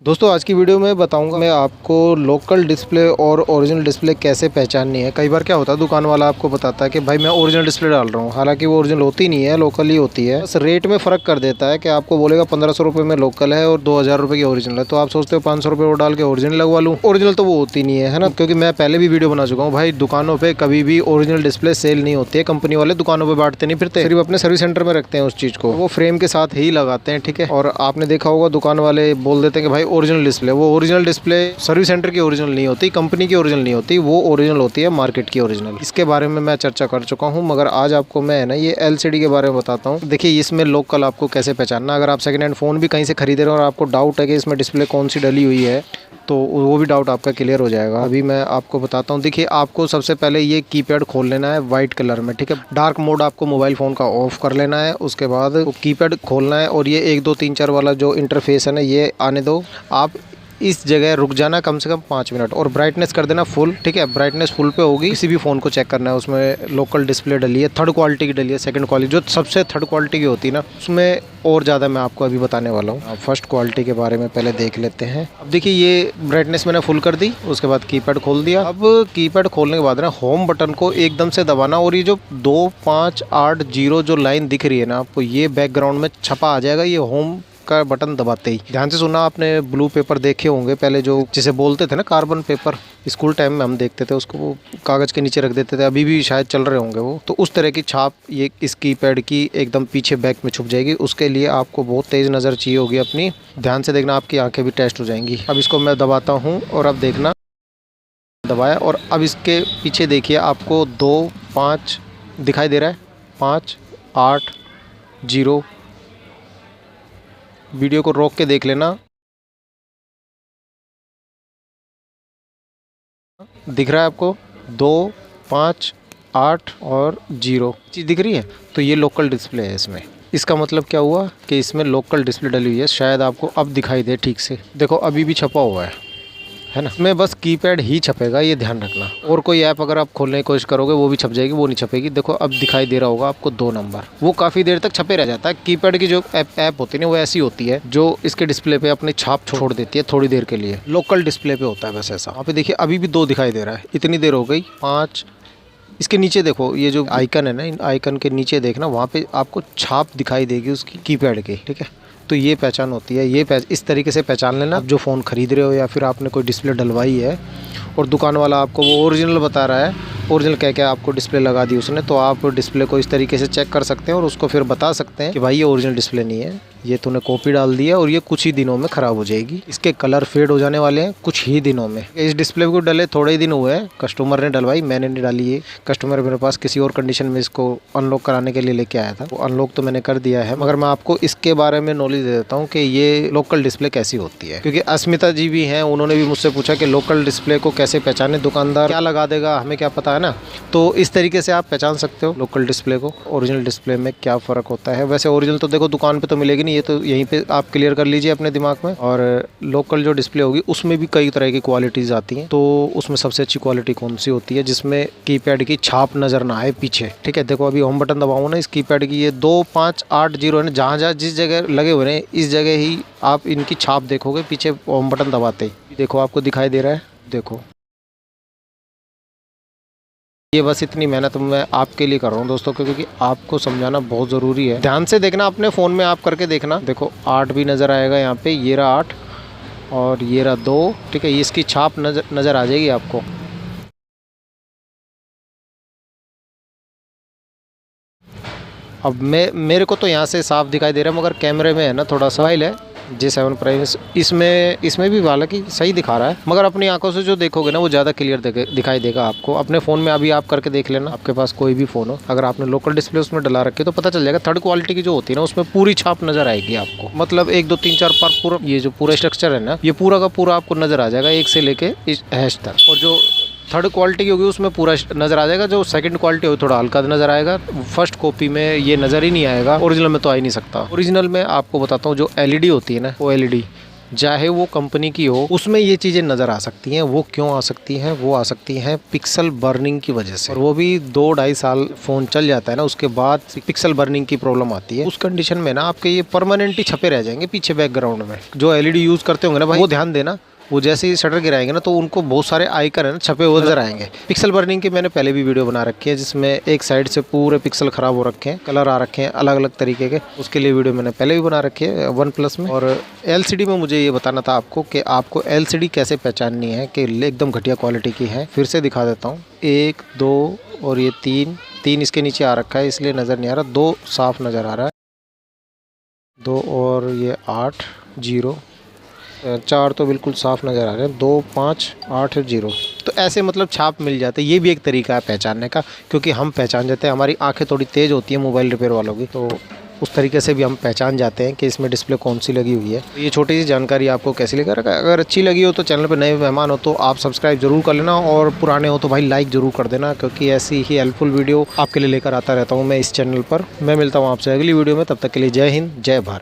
दोस्तों आज की वीडियो में बताऊंगा मैं आपको लोकल डिस्प्ले और ओरिजिनल डिस्प्ले कैसे पहचाननी है। कई बार क्या होता है दुकान वाला आपको बताता है कि भाई मैं ओरिजिनल डिस्प्ले डाल रहा हूँ, हालांकि वो ओरिजिनल होती नहीं है, लोकल ही होती है। बस रेट में फ़र्क कर देता है कि आपको बोलेगा 1500 रुपये में लोकल है और 2000 रुपये की ओरिजिनल है, तो आप सोचते हो 500 रुपये वो डाल के ओरिजिनल लगवा लूँ। ओरिजिनल तो वो होती नहीं है ना, क्योंकि मैं पहले भी वीडियो बना चुका हूँ। भाई दुकानों पर कभी भी ओरिजिनल डिस्प्ले सेल नहीं होती है, कंपनी वाले दुकानों पर बांटते नहीं फिरते, सिर्फ अपने सर्विस सेंटर में रखते हैं उस चीज़ को, वो फ्रेम के साथ ही लगाते हैं। ठीक है, और आपने देखा होगा दुकान वाले बोल देते हैं कि भाई ओरिजिनल डिस्प्ले, वो ओरिजिनल डिस्प्ले सर्विस सेंटर की ओरिजिनल नहीं होती, कंपनी की ओरिजिनल नहीं होती, वो ओरिजिनल होती है मार्केट की ओरिजिनल। इसके बारे में मैं चर्चा कर चुका हूं, मगर आज आपको मैं ना ये एलसीडी के बारे में बताता हूं। देखिए इसमें लोकल आपको कैसे पहचानना। अगर आप सेकंड हैंड फ़ोन भी कहीं से खरीदे रहे हो और आपको डाउट है कि इसमें डिस्प्ले कौन सी डली हुई है, तो वो भी डाउट आपका क्लियर हो जाएगा। अभी मैं आपको बताता हूँ। देखिए आपको सबसे पहले ये कीपैड खोल लेना है वाइट कलर में। ठीक है, डार्क मोड आपको मोबाइल फ़ोन का ऑफ कर लेना है। उसके बाद कीपैड खोलना है और ये 1 2 3 4 वाला जो इंटरफेस है ना, ये आने दो। आप इस जगह रुक जाना कम से कम 5 मिनट और ब्राइटनेस कर देना फुल। ठीक है, ब्राइटनेस फुल पे होगी। किसी भी फ़ोन को चेक करना है, उसमें लोकल डिस्प्ले डली है, थर्ड क्वालिटी की डली है, सेकंड क्वालिटी जो सबसे थर्ड क्वालिटी की होती है ना, उसमें और ज़्यादा मैं आपको अभी बताने वाला हूँ। फर्स्ट क्वालिटी के बारे में पहले देख लेते हैं। अब देखिए ये ब्राइटनेस मैंने फुल कर दी, उसके बाद कीपैड खोल दिया। अब कीपैड खोलने के बाद ना होम बटन को एकदम से दबाना और ये जो 2580 जो लाइन दिख रही है ना आपको, ये बैकग्राउंड में छपा आ जाएगा ये होम का बटन दबाते ही। ध्यान से सुनना, आपने ब्लू पेपर देखे होंगे पहले, जो जिसे बोलते थे ना कार्बन पेपर, स्कूल टाइम में हम देखते थे उसको, वो कागज़ के नीचे रख देते थे, अभी भी शायद चल रहे होंगे वो। तो उस तरह की छाप ये इस कीपैड की एकदम पीछे बैक में छुप जाएगी। उसके लिए आपको बहुत तेज़ नज़र चाहिए होगी अपनी, ध्यान से देखना, आपकी आंखें भी टेस्ट हो जाएंगी। अब इसको मैं दबाता हूँ और अब देखना, दबाया और अब इसके पीछे देखिए आपको 2 5 दिखाई दे रहा है, 5 8 0। वीडियो को रोक के देख लेना, दिख रहा है आपको 2 5 8 और 0 चीज़ दिख रही है। तो ये लोकल डिस्प्ले है इसमें। इसका मतलब क्या हुआ कि इसमें लोकल डिस्प्ले डली हुई है। शायद आपको अब दिखाई दे ठीक से, देखो अभी भी छपा हुआ है ना। इसमें बस कीपैड ही छपेगा, ये ध्यान रखना। और कोई ऐप अगर आप खोलने की कोशिश करोगे वो भी छप जाएगी, वो नहीं छपेगी। देखो अब दिखाई दे रहा होगा आपको 2 नंबर, वो काफ़ी देर तक छपे रह जाता है। कीपैड की जो ऐप होती है ना, वो ऐसी होती है जो इसके डिस्प्ले पे अपनी छाप छोड़ देती है थोड़ी देर के लिए। लोकल डिस्प्ले पे होता है बस ऐसा। वहाँ पे देखिए अभी भी 2 दिखाई दे रहा है, इतनी देर हो गई 5। इसके नीचे देखो, ये जो आइकन है ना, इन आइकन के नीचे देखना, वहाँ पे आपको छाप दिखाई देगी उसकी कीपैड की। ठीक है, तो ये पहचान होती है। ये इस तरीके से पहचान लेना। आप जो फ़ोन खरीद रहे हो या फिर आपने कोई डिस्प्ले डलवाई है और दुकान वाला आपको वो ओरिजिनल बता रहा है, ओरिजिनल कह के आपको डिस्प्ले लगा दी उसने, तो आप डिस्प्ले को इस तरीके से चेक कर सकते हैं और उसको फिर बता सकते हैं कि भाई ये ओरिजिनल डिस्प्ले नहीं है, ये तूने कॉपी डाल दी है और ये कुछ ही दिनों में ख़राब हो जाएगी। इसके कलर फेड हो जाने वाले हैं कुछ ही दिनों में। इस डिस्प्ले को डले थोड़े ही दिन हुए हैं, कस्टमर ने डलवाई, मैंने नहीं डाली। ये कस्टमर मेरे पास किसी और कंडीशन में इसको अनलॉक कराने के लिए लेके आया था, वो अनलॉक तो मैंने कर दिया है। मगर मैं आपको इसके बारे में नॉलेज दे देता हूँ कि ये लोकल डिस्प्ले कैसी होती है, क्योंकि अस्मिता जी भी हैं, उन्होंने भी मुझसे पूछा कि लोकल डिस्प्ले को कैसे पहचाने, दुकानदार क्या लगा देगा, हमें क्या पता है ना। तो इस तरीके से आप पहचान सकते हो लोकल डिस्प्ले को। ओरिजिनल डिस्प्ले में क्या फ़र्क होता है। वैसे ओरिजिनल तो देखो दुकान पे तो मिलेगी नहीं, ये तो यहीं पे आप क्लियर कर लीजिए अपने दिमाग में। और लोकल जो डिस्प्ले होगी उसमें भी कई तरह की क्वालिटीज़ आती हैं, तो उसमें सबसे अच्छी क्वालिटी कौन सी होती है जिसमें कीपैड की छाप नज़र ना आए पीछे। ठीक है, देखो अभी होम बटन दबाऊँ ना, इस कीपैड की ये 2 5 8 0 है ना, जहाँ जहाँ जिस जगह लगे हुए हैं इस जगह ही आप इनकी छाप देखोगे पीछे होम बटन दबाते ही। देखो आपको दिखाई दे रहा है, देखो ये बस इतनी मेहनत मैं आपके लिए कर रहा हूँ दोस्तों, क्योंकि आपको समझाना बहुत ज़रूरी है। ध्यान से देखना, अपने फ़ोन में आप करके देखना। देखो 8 भी नज़र आएगा यहाँ पे, ये रहा 8 और ये रहा 2। ठीक है, इसकी छाप नज़र आ जाएगी आपको। अब मेरे को तो यहाँ से साफ दिखाई दे रहा है, मगर कैमरे में है ना थोड़ा सा फाइल है J7 प्राइम, इसमें भी हालांकि सही दिखा रहा है, मगर अपनी आंखों से जो देखोगे ना वो ज़्यादा क्लियर दिखाई देगा आपको। अपने फ़ोन में अभी आप करके देख लेना, आपके पास कोई भी फ़ोन हो, अगर आपने लोकल डिस्प्ले उसमें डला रखे तो पता चल जाएगा। थर्ड क्वालिटी की जो होती है ना, उसमें पूरी छाप नज़र आएगी आपको। मतलब 1 2 3 4 पर पूरा ये जो पूरा स्ट्रक्चर है ना, ये पूरा का पूरा आपको नज़र आ जाएगा, 1 से लेके हैश तक। और जो थर्ड क्वालिटी की होगी उसमें पूरा नज़र आ जाएगा, जो सेकंड क्वालिटी होगी थोड़ा हल्का नज़र आएगा। फर्स्ट कॉपी में ये नज़र ही नहीं आएगा, ओरिजिनल में तो आ ही नहीं सकता। ओरिजिनल में आपको बताता हूँ, जो LED होती है ना, वो LED चाहे वो कंपनी की हो, उसमें ये चीज़ें नज़र आ सकती हैं। वो क्यों आ सकती हैं? वो आ सकती हैं पिक्सल बर्निंग की वजह से, और वो भी 2-2.5 साल फ़ोन चल जाता है ना, उसके बाद पिक्सल बर्निंग की प्रॉब्लम आती है। उस कंडीशन में ना आपके ये परमानेंट ही छपे रह जाएंगे पीछे बैकग्राउंड में। जो एलईडी यूज़ करते होंगे ना भाई, वो ध्यान देना, वो जैसे ही शटर गिराएंगे ना तो उनको बहुत सारे आइकन है ना छपे हुए नजर आएंगे। पिक्सल बर्निंग की मैंने पहले भी वीडियो बना रखी है, जिसमें एक साइड से पूरे पिक्सल खराब हो रखे हैं, कलर आ रखे हैं अलग अलग तरीके के। उसके लिए वीडियो मैंने पहले भी बना रखी है OnePlus में। और LCD में मुझे ये बताना था आपको कि आपको LCD कैसे पहचाननी है कि एकदम घटिया क्वालिटी की है। फिर से दिखा देता हूँ, 1 2 और ये 3 इसके नीचे आ रखा है इसलिए नज़र नहीं आ रहा। 2 साफ नज़र आ रहा है, 2 और ये 8 0, 4 तो बिल्कुल साफ नज़र आ रहे हैं, 2 5 8 0। तो ऐसे मतलब छाप मिल जाते हैं। ये भी एक तरीका है पहचानने का, क्योंकि हम पहचान जाते हैं, हमारी आंखें थोड़ी तेज़ होती हैं मोबाइल रिपेयर वालों की, तो उस तरीके से भी हम पहचान जाते हैं कि इसमें डिस्प्ले कौन सी लगी हुई है। ये छोटी सी जानकारी आपको कैसी लगी? अगर अच्छी लगी हो तो चैनल पर नए मेहमान हो तो आप सब्सक्राइब जरूर कर लेना, और पुराने हो तो भाई लाइक ज़रूर कर देना, क्योंकि ऐसी ही हेल्पफुल वीडियो आपके लिए लेकर आता रहता हूँ मैं इस चैनल पर। मैं मिलता हूँ आपसे अगली वीडियो में, तब तक के लिए जय हिंद, जय भारत।